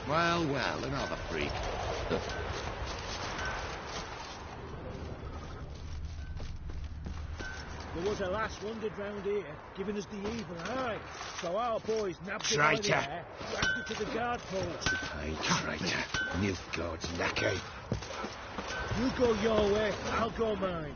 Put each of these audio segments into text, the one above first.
Well, another freak. There was a lass wandered round here, giving us the evil eye. So our boys nabbed her by the hair, dragged her to the guard post. Aye, traitor. Nilfgaard's lackey. You go your way, I'll go mine.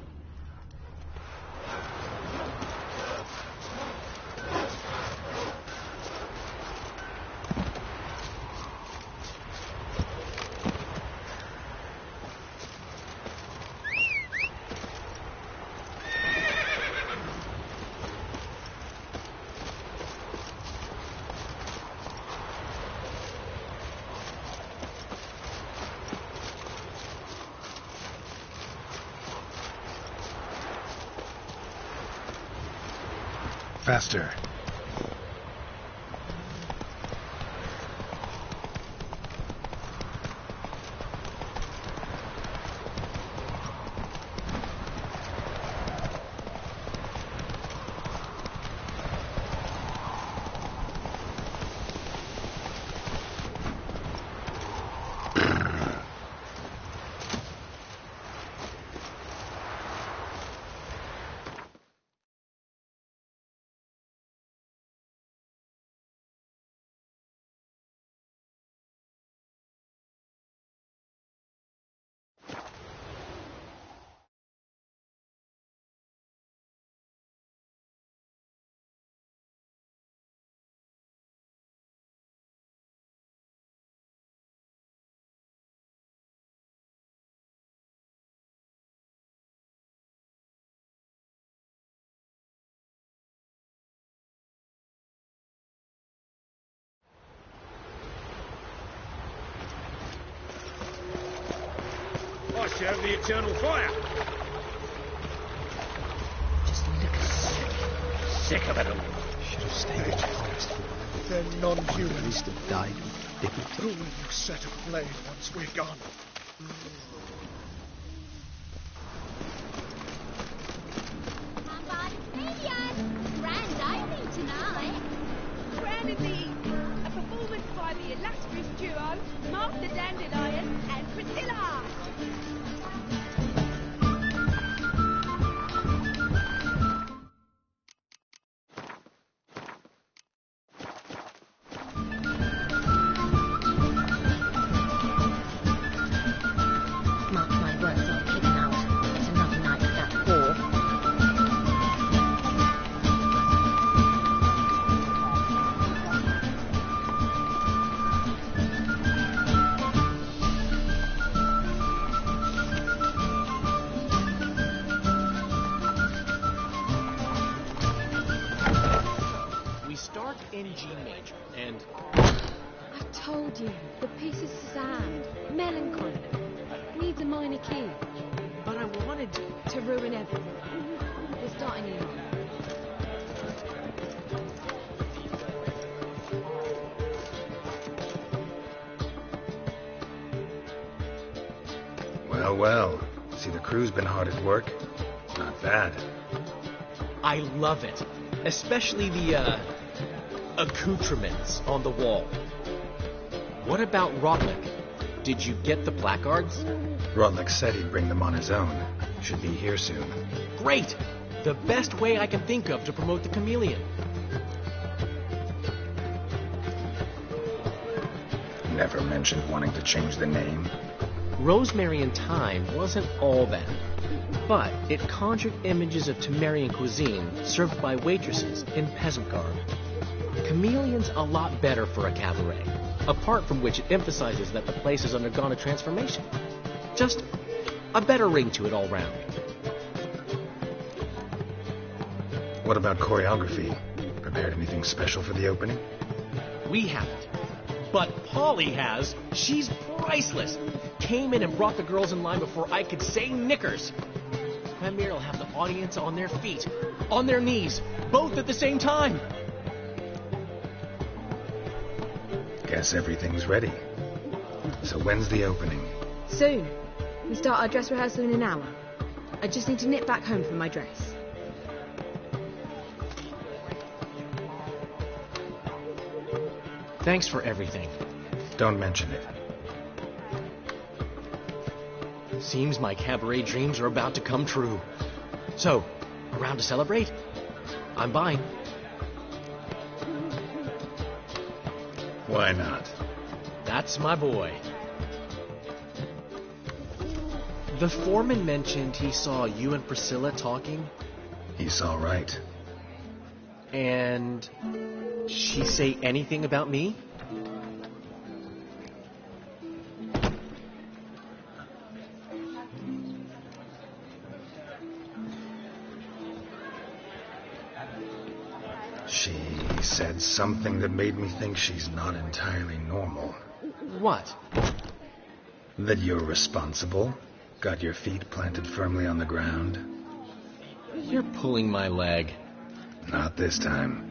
Faster. I serve the eternal fire. Just look Sick of it all. Should have stayed with honest. They're non-human. At least have died with dignity. Who will you set aflame once we're gone? Grand opening tonight. Grand indeed. A performance by the illustrious duo, Mark the Dandelion and Priscilla. Mark my words, I'll kick him out. It's another night with that whore. We start in G major, and I told you, the piece is sad, melancholy, needs a minor key but I wanted to ruin everything. We're starting in. Well. See, the crew's been hard at work. Not bad. I love it, especially the accoutrements on the wall. What about Rotlick? Did you get the placards? Rotlick said he'd bring them on his own. Should be here soon. Great! The best way I can think of to promote the chameleon. Never mentioned wanting to change the name. Rosemary and Thyme wasn't all that, but it conjured images of Temerian cuisine served by waitresses in peasant garb. Chameleon's a lot better for a cabaret, apart from which it emphasizes that the place has undergone a transformation. Just a better ring to it all round. What about choreography? Prepared anything special for the opening? We haven't. But Polly has. She's priceless. Came in and brought the girls in line before I could say knickers. Premiere will have the audience on their feet, on their knees, both at the same time. Guess everything's ready. So when's the opening? Soon. We start our dress rehearsal in an hour. I just need to nip back home for my dress. Thanks for everything. Don't mention it. Seems my cabaret dreams are about to come true. So, around to celebrate? I'm buying. Why not? That's my boy. The foreman mentioned he saw you and Priscilla talking. He's all right. And she say anything about me? She said something that made me think she's not entirely normal. What? That you're responsible, got your feet planted firmly on the ground. You're pulling my leg. Not this time.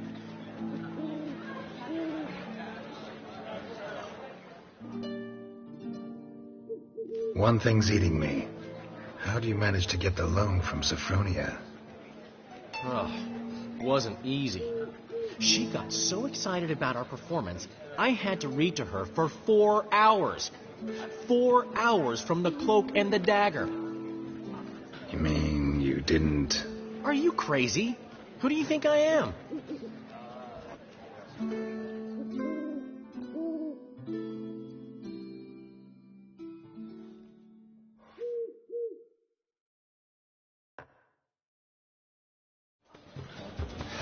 One thing's eating me. How do you manage to get the loan from Sophronia? Oh, wasn't easy. She got so excited about our performance, I had to read to her for 4 hours. 4 hours from the cloak and the dagger. You mean you didn't... Are you crazy? Who do you think I am?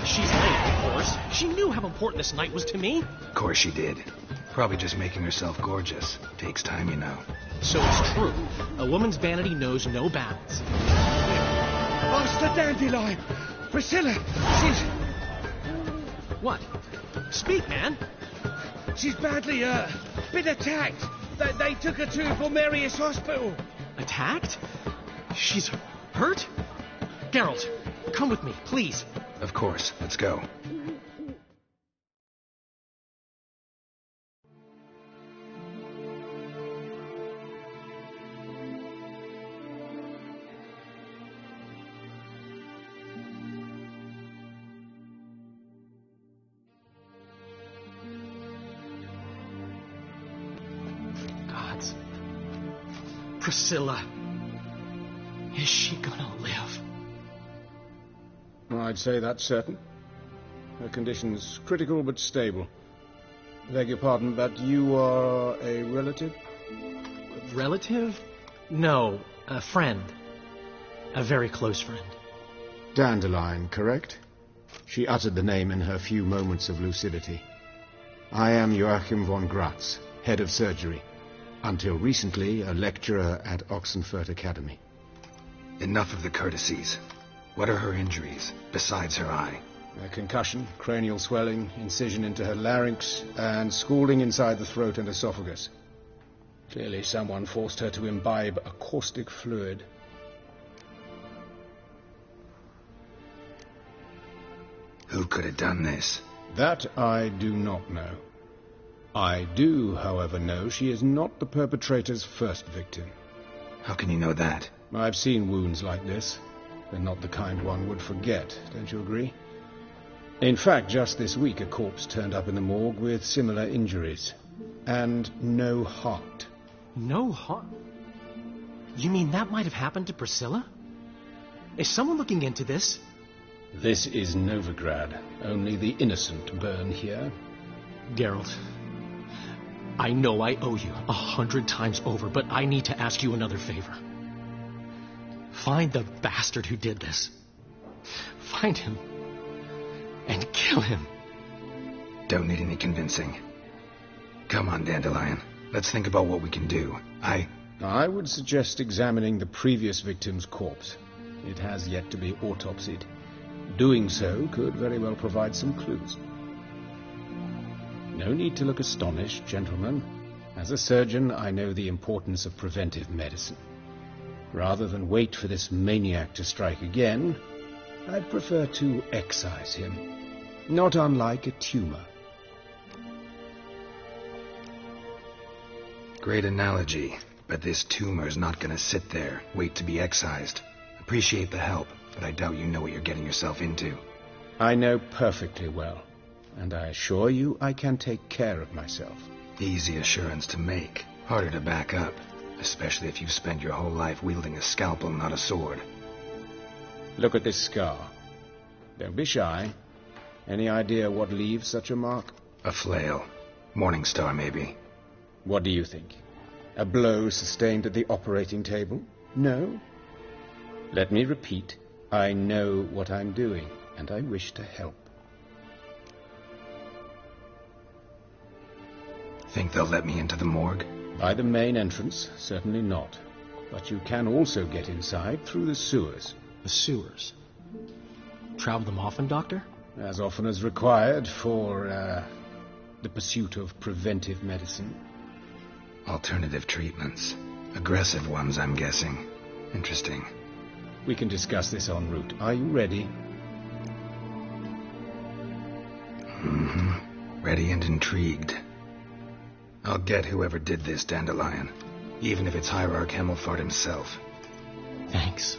She's late, of course. She knew how important this night was to me. Of course she did. Probably just making herself gorgeous. Takes time, you know. So it's true. A woman's vanity knows no bounds. Master Dandelion! Priscilla! She's... What? Speak, man. She's badly, been attacked. They took her to Vulmerius Hospital. Attacked? She's hurt? Geralt, come with me, please. Of course. Let's go. Gods. Priscilla. Is she gonna live? I'd say that's certain. Her condition's critical but stable. Beg your pardon, but you are a relative? Relative? No, a friend. A very close friend. Dandelion, correct? She uttered the name in her few moments of lucidity. I am Joachim von Gratz, head of surgery. Until recently, a lecturer at Oxenfurt Academy. Enough of the courtesies. What are her injuries, besides her eye? A concussion, cranial swelling, incision into her larynx, and scalding inside the throat and esophagus. Clearly someone forced her to imbibe a caustic fluid. Who could have done this? That I do not know. I do, however, know she is not the perpetrator's first victim. How can you know that? I've seen wounds like this. They're not the kind one would forget, don't you agree? In fact, just this week a corpse turned up in the morgue with similar injuries. And no heart. No heart? You mean that might have happened to Priscilla? Is someone looking into this? This is Novigrad. Only the innocent burn here. Geralt, I know I owe you 100 times over, but I need to ask you another favor. Find the bastard who did this. Find him. And kill him. Don't need any convincing. Come on, Dandelion. Let's think about what we can do. I would suggest examining the previous victim's corpse. It has yet to be autopsied. Doing so could very well provide some clues. No need to look astonished, gentlemen. As a surgeon, I know the importance of preventive medicine. Rather than wait for this maniac to strike again, I'd prefer to excise him. Not unlike a tumor. Great analogy, but this tumor's not gonna sit there, wait to be excised. Appreciate the help, but I doubt you know what you're getting yourself into. I know perfectly well, and I assure you I can take care of myself. Easy assurance to make, harder to back up, especially if you've spent your whole life wielding a scalpel, not a sword. Look at this scar. Don't be shy. Any idea what leaves such a mark? A flail. Morningstar, maybe. What do you think? A blow sustained at the operating table? No? Let me repeat. I know what I'm doing, and I wish to help. Think they'll let me into the morgue? By the main entrance, certainly not. But you can also get inside through the sewers. The sewers. Travel them often, Doctor? As often as required for, the pursuit of preventive medicine. Alternative treatments. Aggressive ones, I'm guessing. Interesting. We can discuss this en route. Are you ready? Mm-hmm. Ready and intrigued. I'll get whoever did this, Dandelion. Even if it's Hierarch Hemmelfart himself. Thanks.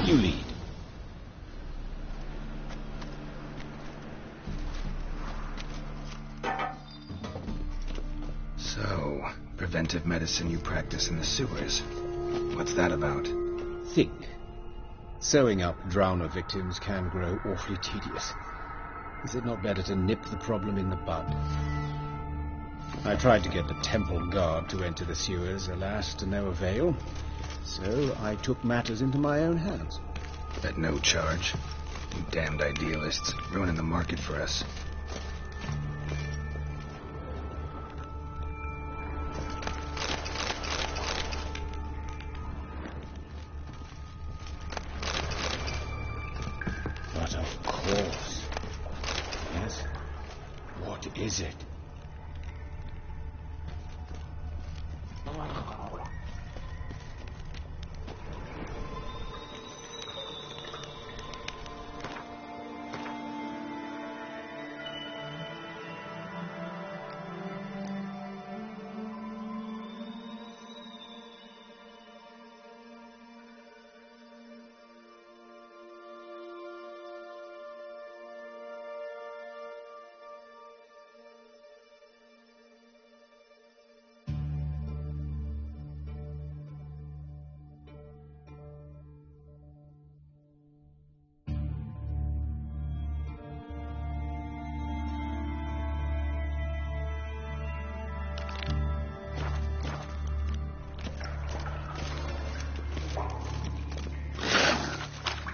You lead. So, preventive medicine you practice in the sewers. What's that about? Think. Sewing up drowner victims can grow awfully tedious. Is it not better to nip the problem in the bud? I tried to get the temple guard to enter the sewers, alas, to no avail. So I took matters into my own hands. At no charge. You damned idealists, ruining the market for us. But of course. Yes? What is it?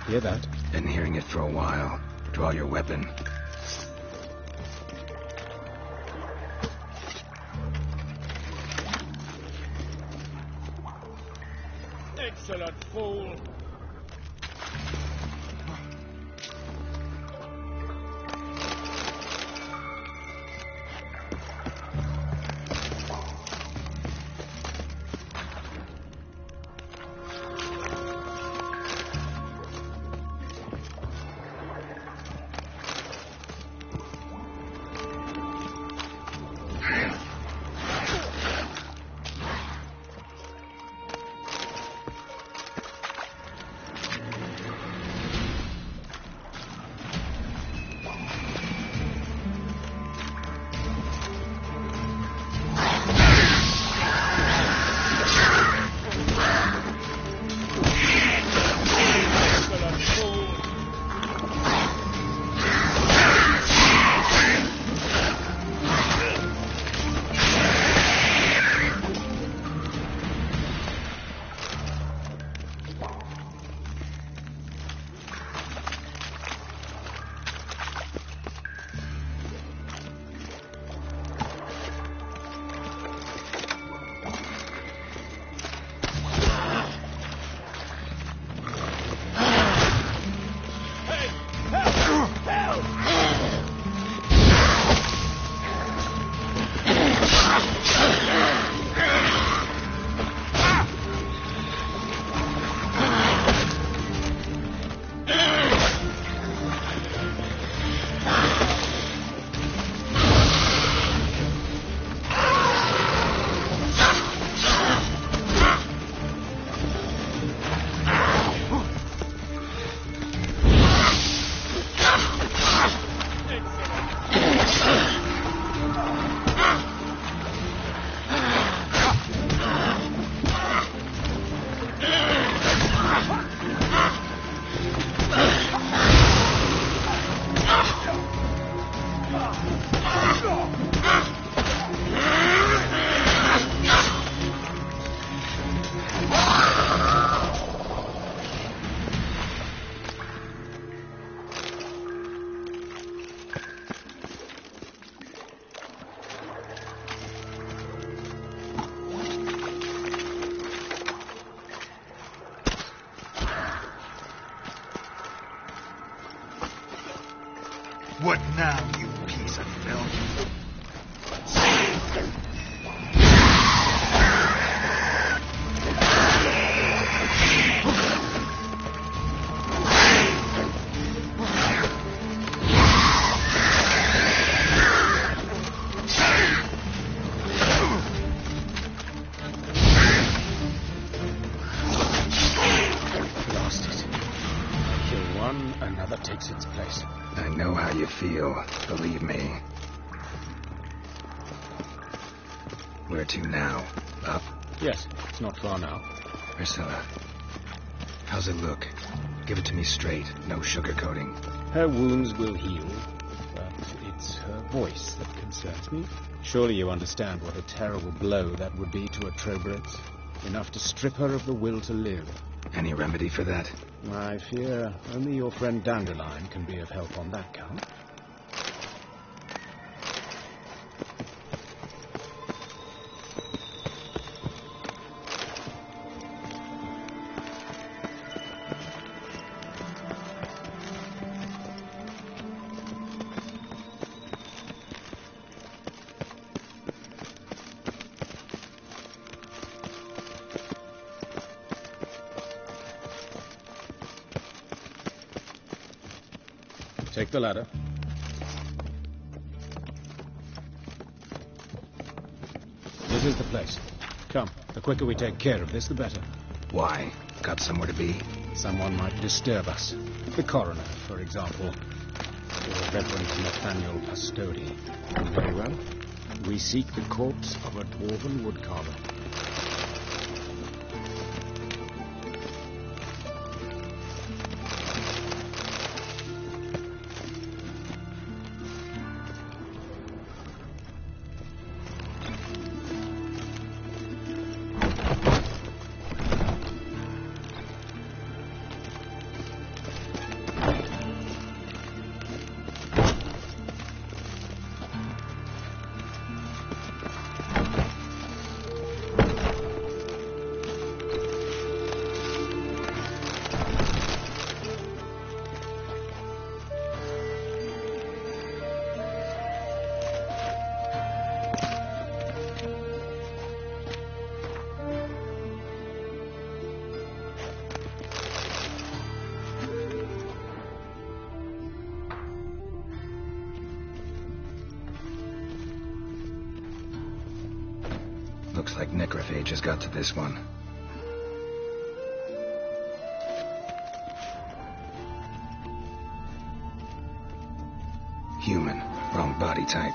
Hear that? Been hearing it for a while. Draw your weapon. Excellent fool! What now, you piece of filth? Another takes its place. I know how you feel, believe me. Where to now? Up? Yes, it's not far now. Priscilla, how's it look? Give it to me straight, no sugarcoating. Her wounds will heal, but it's her voice that concerns me. Surely you understand what a terrible blow that would be to a Trobrex. Enough to strip her of the will to live. Any remedy for that? I fear only your friend Dandelion can be of help on that count. Take the ladder. This is the place. Come, the quicker we take care of this, the better. Why? Got somewhere to be? Someone might disturb us. The coroner, for example. Or Reverend Nathaniel Pastodi. Very well. We seek the corpse of a dwarven woodcarver. Looks like necrophage has got to this one. Human. Wrong body type.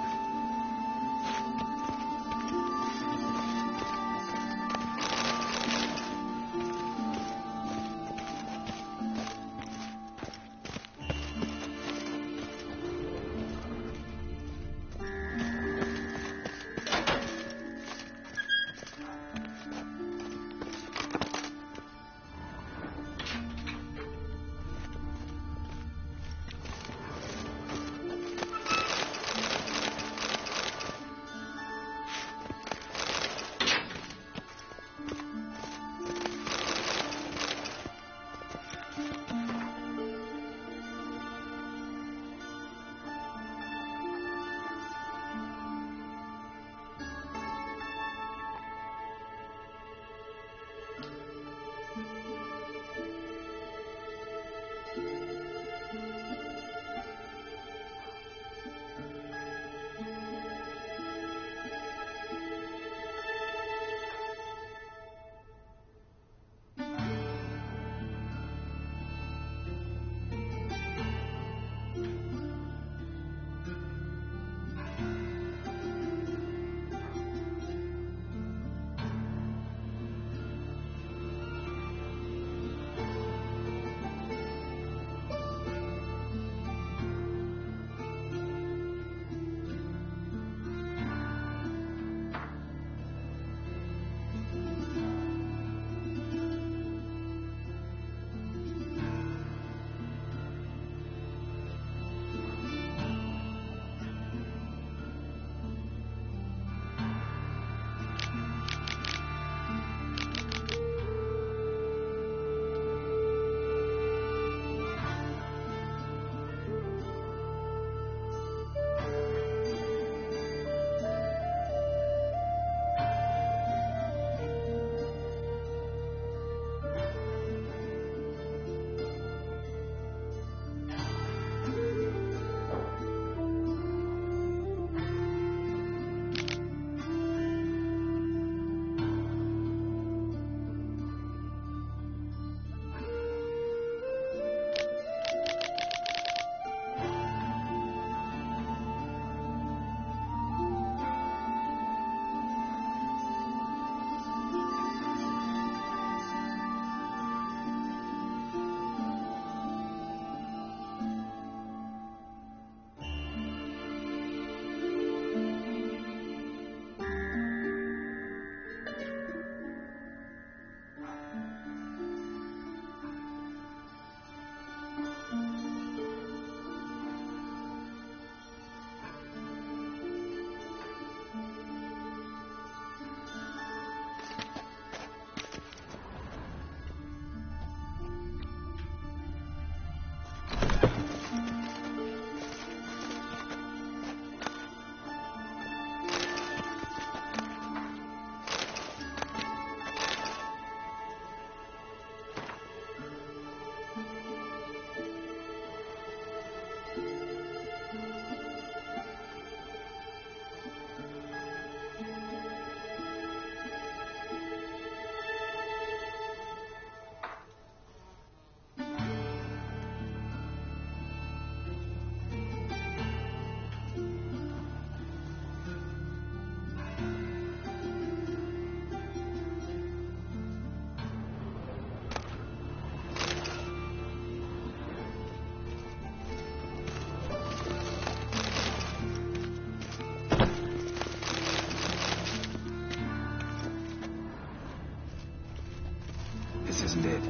This isn't it.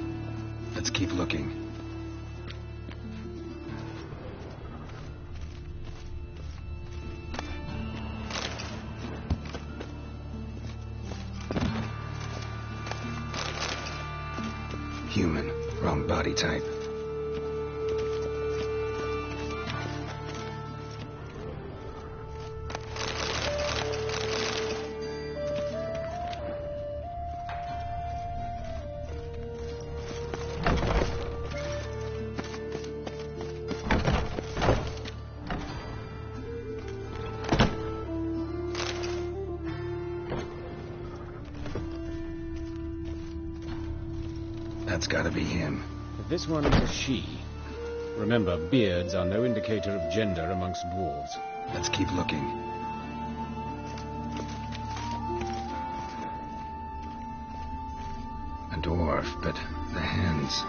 Let's keep looking. Human. Wrong body type. That's gotta be him. This one is a she. Remember, beards are no indicator of gender amongst dwarves. Let's keep looking. A dwarf, but the hands.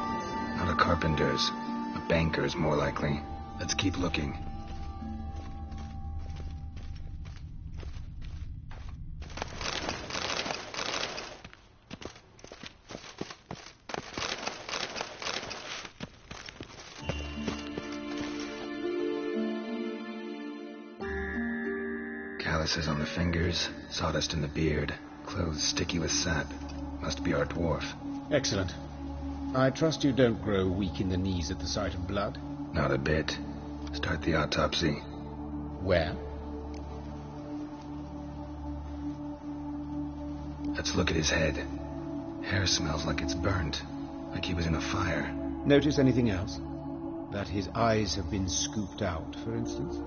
Not a carpenter's. A banker's, more likely. Let's keep looking. Calluses on the fingers, sawdust in the beard, clothes sticky with sap. Must be our dwarf. Excellent. I trust you don't grow weak in the knees at the sight of blood. Not a bit. Start the autopsy. Where? Let's look at his head. Hair smells like it's burnt, like he was in a fire. Notice anything else? That his eyes have been scooped out, for instance?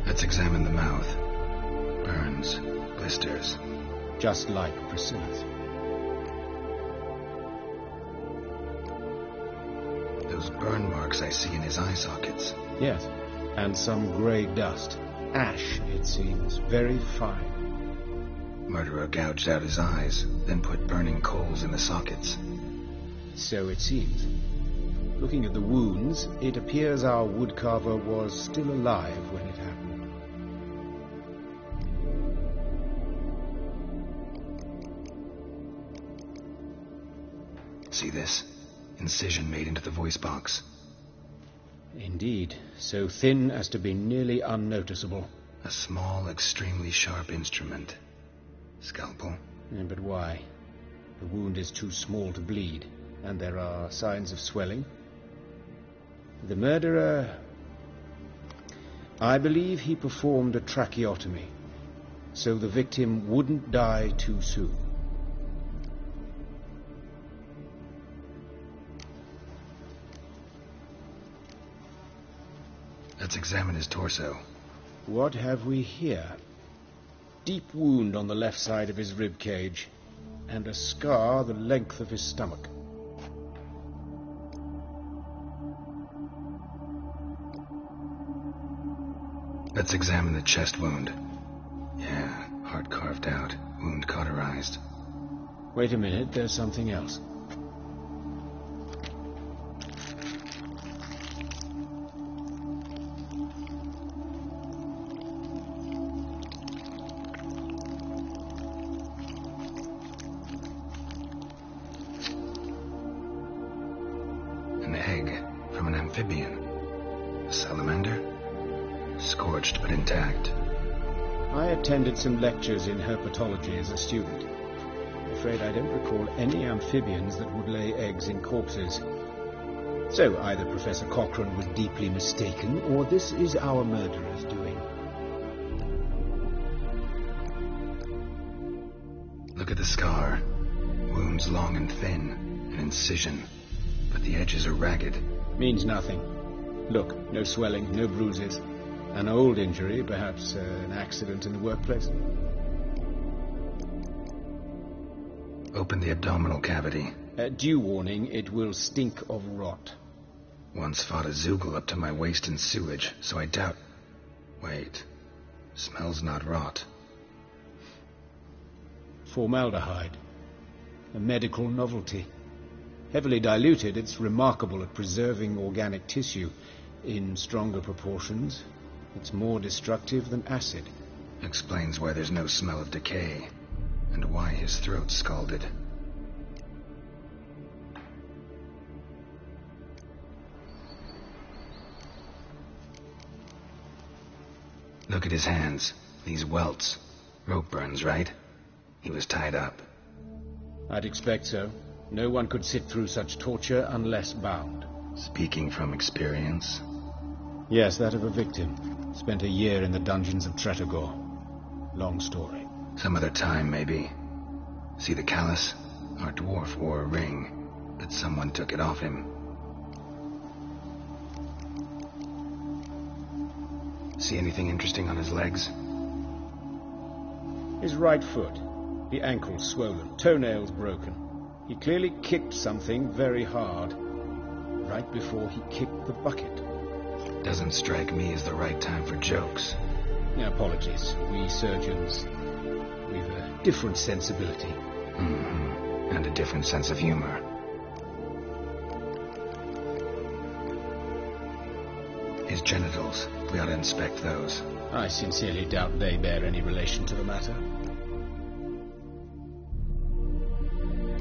Let's examine the mouth. Burns, blisters. Just like Priscilla's. Those burn marks I see in his eye sockets. Yes, and some grey dust. Ash, it seems. Very fine. Murderer gouged out his eyes, then put burning coals in the sockets. So it seems. Looking at the wounds, it appears our woodcarver was still alive when it happened. See this? Incision made into the voice box. Indeed, so thin as to be nearly unnoticeable. A small, extremely sharp instrument. Scalpel? Yeah, but why? The wound is too small to bleed, and there are signs of swelling. The murderer... I believe he performed a tracheotomy, so the victim wouldn't die too soon. Let's examine his torso. What have we here? Deep wound on the left side of his rib cage, and a scar the length of his stomach. Let's examine the chest wound. Yeah, heart carved out, wound cauterized. Wait a minute, there's something else. An egg from an amphibian. A salamander? Scorched but intact. I attended some lectures in herpetology as a student. I'm afraid I don't recall any amphibians that would lay eggs in corpses. So either Professor Cochrane was deeply mistaken, or this is our murderer's doing. Look at the scar. Wounds long and thin. An incision. But the edges are ragged. Means nothing. Look, no swelling, no bruises. An old injury, perhaps an accident in the workplace. Open the abdominal cavity. Due warning, it will stink of rot. Once fought a Zoogle up to my waist in sewage, so I doubt... Wait. Smells not rot. Formaldehyde. A medical novelty. Heavily diluted, it's remarkable at preserving organic tissue. In stronger proportions, it's more destructive than acid. Explains why there's no smell of decay, and why his throat's scalded. Look at his hands. These welts. Rope burns, right? He was tied up. I'd expect so. No one could sit through such torture unless bound. Speaking from experience? Yes, that of a victim. Spent a year in the dungeons of Tretogor. Long story. Some other time, maybe. See the callus? Our dwarf wore a ring, but someone took it off him. See anything interesting on his legs? His right foot. The ankle swollen, toenails broken. He clearly kicked something very hard. Right before he kicked the bucket. Doesn't strike me as the right time for jokes. Apologies. We surgeons, we've a different sensibility. Mm-hmm. And a different sense of humor. His genitals. We ought to inspect those. I sincerely doubt they bear any relation to the matter.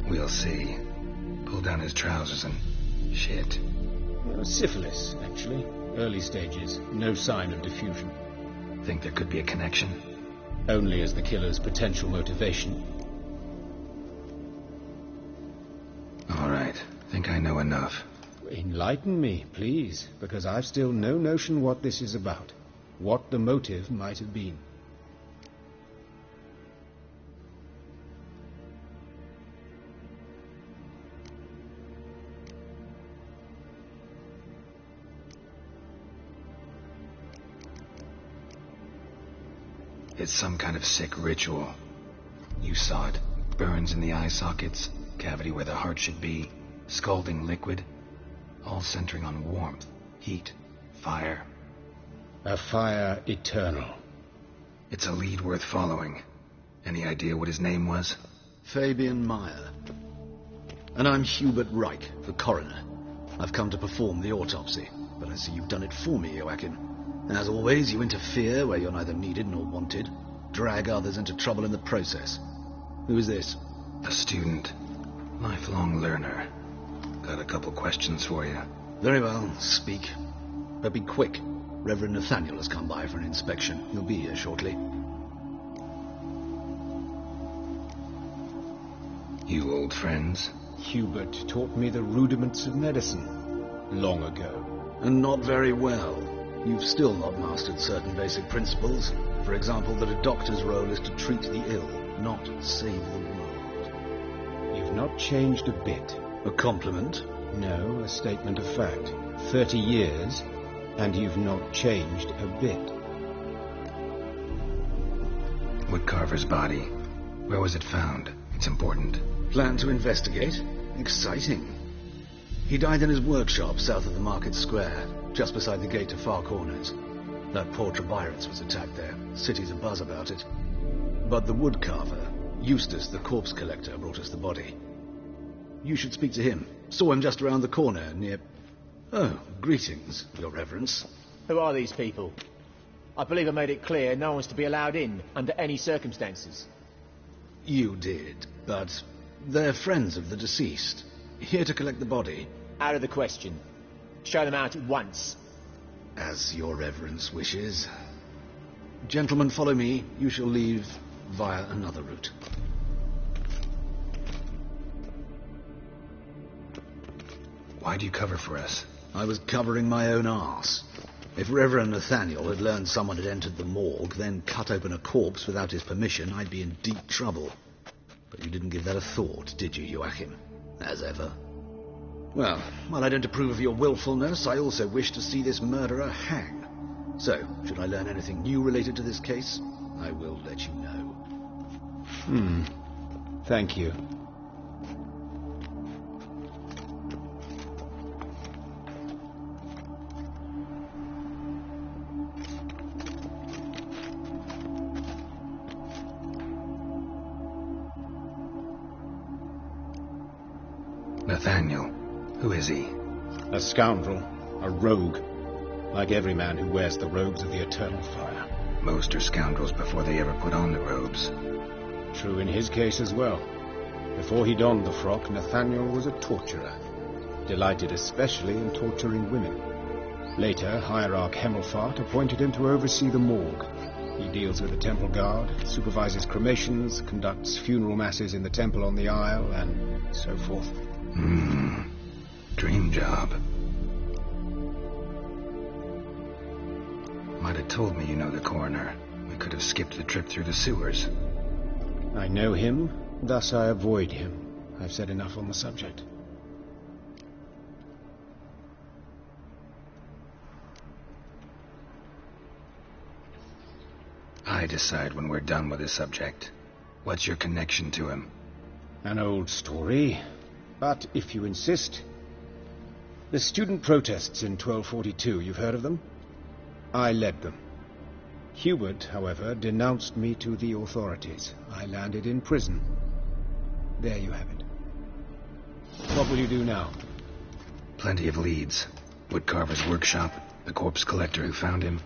We'll see. Pull down his trousers and... shit. Syphilis, actually. Early stages. No sign of diffusion. Think there could be a connection? Only as the killer's potential motivation. All right. Think I know enough. Enlighten me, please, because I've still no notion what this is about. What the motive might have been. It's some kind of sick ritual. You saw it. Burns in the eye sockets, cavity where the heart should be, scalding liquid, all centering on warmth, heat, fire. A fire eternal. It's a lead worth following. Any idea what his name was? Fabian Meyer. And I'm Hubert Reich, the coroner. I've come to perform the autopsy, but I see you've done it for me, Joachim. As always, you interfere where you're neither needed nor wanted. Drag others into trouble in the process. Who is this? A student. Lifelong learner. Got a couple questions for you. Very well, speak. But be quick. Reverend Nathaniel has come by for an inspection. He'll be here shortly. You old friends? Hubert taught me the rudiments of medicine. Long ago. And not very well. You've still not mastered certain basic principles. For example, that a doctor's role is to treat the ill, not save the world. You've not changed a bit. A compliment? No, a statement of fact. 30 years, and you've not changed a bit. Woodcarver's body. Where was it found? It's important. Plan to investigate? Exciting. He died in his workshop south of the market square, just beside the gate to Far Corners. That poor Trebirets was attacked there. City's abuzz about it. But the woodcarver, Eustace the corpse collector, brought us the body. You should speak to him. Saw him just around the corner near... Oh, greetings, Your Reverence. Who are these people? I believe I made it clear no one's to be allowed in under any circumstances. You did, but they're friends of the deceased. Here to collect the body. Out of the question. Show them out at once. As Your Reverence wishes. Gentlemen, follow me. You shall leave via another route. Why do you cover for us? I was covering my own arse. If Reverend Nathaniel had learned someone had entered the morgue, then cut open a corpse without his permission, I'd be in deep trouble. But you didn't give that a thought, did you, Joachim? As ever. Well, while I don't approve of your willfulness, I also wish to see this murderer hang. So, should I learn anything new related to this case, I will let you know. Thank you. Nathaniel. Who is he? A scoundrel. A rogue. Like every man who wears the robes of the eternal fire. Most are scoundrels before they ever put on the robes. True in his case as well. Before he donned the frock, Nathaniel was a torturer, delighted especially in torturing women. Later, Hierarch Hemmelfart appointed him to oversee the morgue. He deals with the temple guard, supervises cremations, conducts funeral masses in the temple on the Isle, and so forth. Dream job. Might have told me you know the coroner. We could have skipped the trip through the sewers. I know him, thus I avoid him. I've said enough on the subject. I decide when we're done with this subject. What's your connection to him? An old story, but if you insist. The student protests in 1242, you've heard of them? I led them. Hubert, however, denounced me to the authorities. I landed in prison. There you have it. What will you do now? Plenty of leads. Woodcarver's workshop, the corpse collector who found him,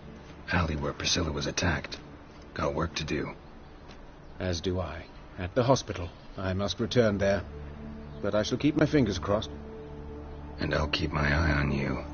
alley where Priscilla was attacked. Got work to do. As do I. At the hospital. I must return there. But I shall keep my fingers crossed. And I'll keep my eye on you.